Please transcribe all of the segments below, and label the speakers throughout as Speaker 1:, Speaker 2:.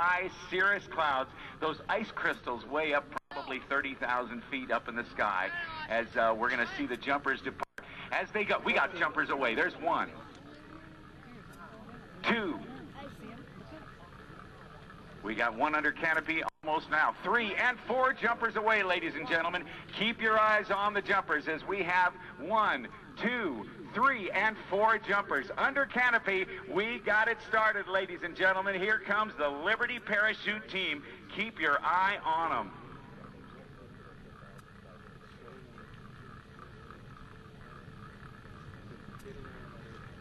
Speaker 1: high cirrus clouds. Those ice crystals way up probably 30,000 feet up in the sky as we're going to see the jumpers depart. As they go, we got jumpers away. There's 1, 2. We got 1 under canopy almost now. 3 and 4 jumpers away, ladies and gentlemen. Keep your eyes on the jumpers as we have 1, 2, 3, and 4 jumpers. Under canopy, we got it started, ladies and gentlemen. Here comes the Liberty Parachute team. Keep your eye on them.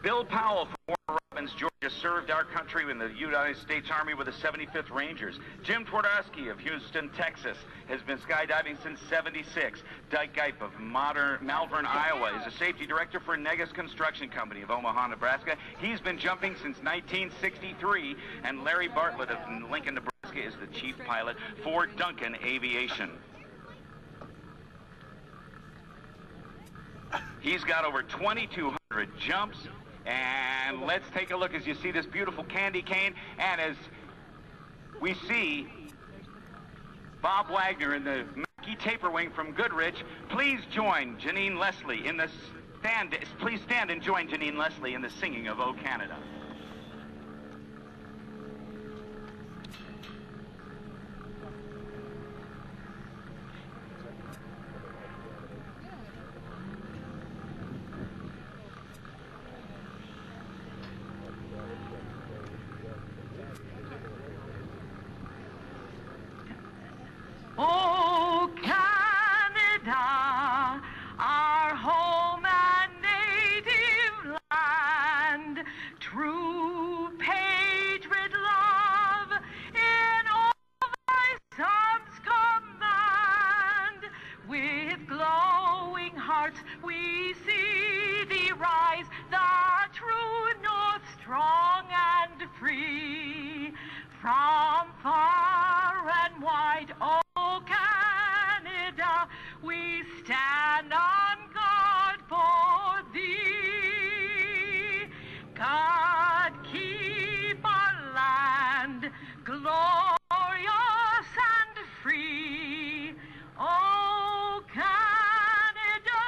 Speaker 1: Bill Powell from Warner Robins, Georgia, served our country in the United States Army with the 75th Rangers. Jim Twardowski of Houston, Texas, has been skydiving since '76. Dyke Geip of Malvern, Iowa, is a safety director for Negus Construction Company of Omaha, Nebraska. He's been jumping since 1963. And Larry Bartlett of Lincoln, Nebraska, is the chief pilot for Duncan Aviation. He's got over 2,200 jumps. And let's take a look as you see this beautiful candy cane. And as we see Bob Wagner in the Mackie Taper Wing from Goodrich, please join Janine Leslie in the stand. Please stand and join Janine Leslie in the singing of O Canada.
Speaker 2: Oh, Canada, our home and native land, true patriot love in all thy sons command. With glowing hearts we see thee rise, the true north, strong and free. From far and wide, oh Canada, we stand on guard for thee. God keep our land glorious and free. Oh Canada,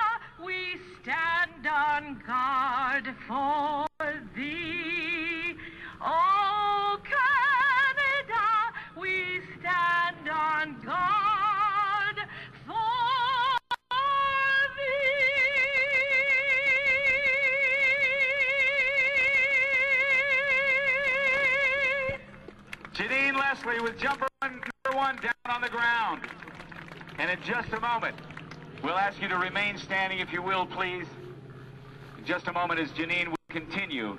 Speaker 2: we stand on guard for thee. Oh Canada, we stand on guard for thee.
Speaker 1: Janine Leslie with jumper number 1 down on the ground. And in just a moment, we'll ask you to remain standing if you will, please. In just a moment as Janine will continue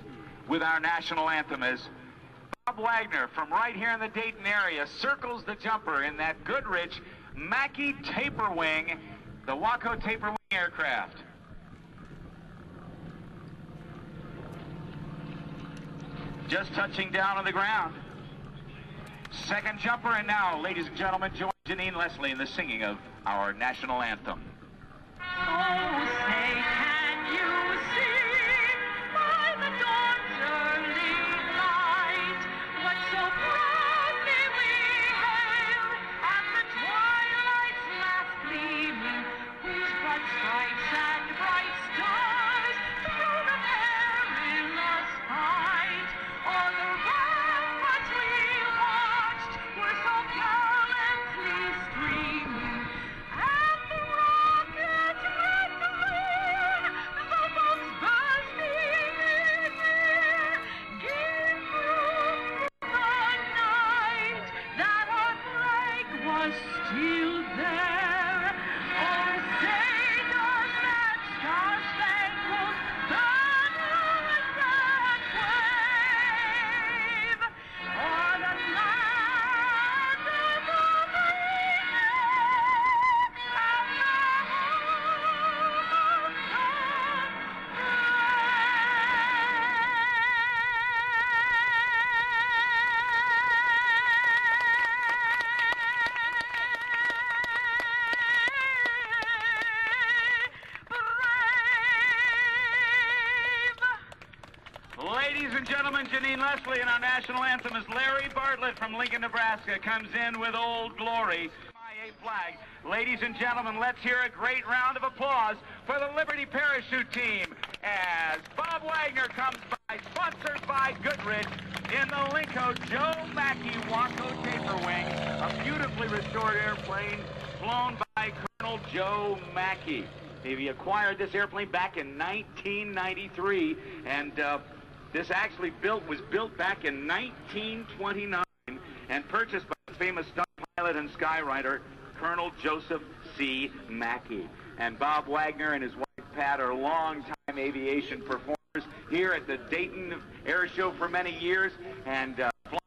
Speaker 1: with our national anthem as Bob Wagner from right here in the Dayton area circles the jumper in that Goodrich Mackie Taper Wing, the Waco Taper Wing aircraft. Just touching down on the ground. Second jumper, and now, ladies and gentlemen, join Janine Leslie in the singing of our national anthem.
Speaker 2: Oh, say, can you see by the dawn's early light what so proudly we hailed at the twilight's last gleaming, whose broad stripes and bright stars through the perilous fight o'er the ramparts we watched were so gallantly streaming, and the rocket red glare
Speaker 1: gentlemen, Janine Leslie, and our national anthem is Larry Bartlett from Lincoln, Nebraska, comes in with Old Glory. MIA flag. Ladies and gentlemen, let's hear a great round of applause for the Liberty Parachute team as Bob Wagner comes by, sponsored by Goodrich, in the Linco Joe Mackey Waco Taper Wing, a beautifully restored airplane flown by Colonel Joe Mackey. He acquired this airplane back in 1993, and this actually was built back in 1929 and purchased by the famous stunt pilot and skywriter Colonel Joseph C. Mackey. And Bob Wagner and his wife Pat are longtime aviation performers here at the Dayton Airshow for many years, and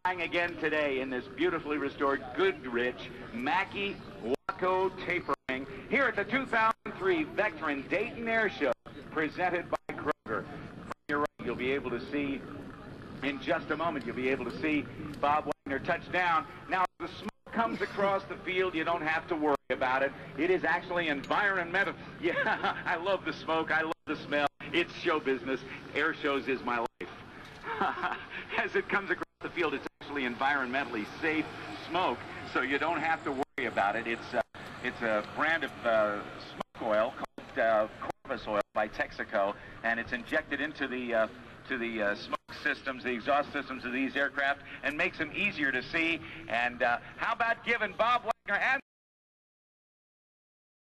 Speaker 1: flying again today in this beautifully restored Goodrich Mackey Waco Taper Wing here at the 2003 Vectren Dayton Airshow, presented by Kroger. From your right, you'll be able to see, in just a moment, you'll be able to see Bob Wagner touch down. Now, the smoke comes across the field, you don't have to worry about it. It is actually environmental. Yeah, I love the smoke, I love the smell. It's show business. Air shows is my life. As it comes across the field, it's actually environmentally safe smoke, so you don't have to worry about it. It's a brand of smoke oil called Corvus oil by Texaco, and it's injected into the smoke systems, the exhaust systems of these aircraft, and makes them easier to see. And how about giving Bob Wagner and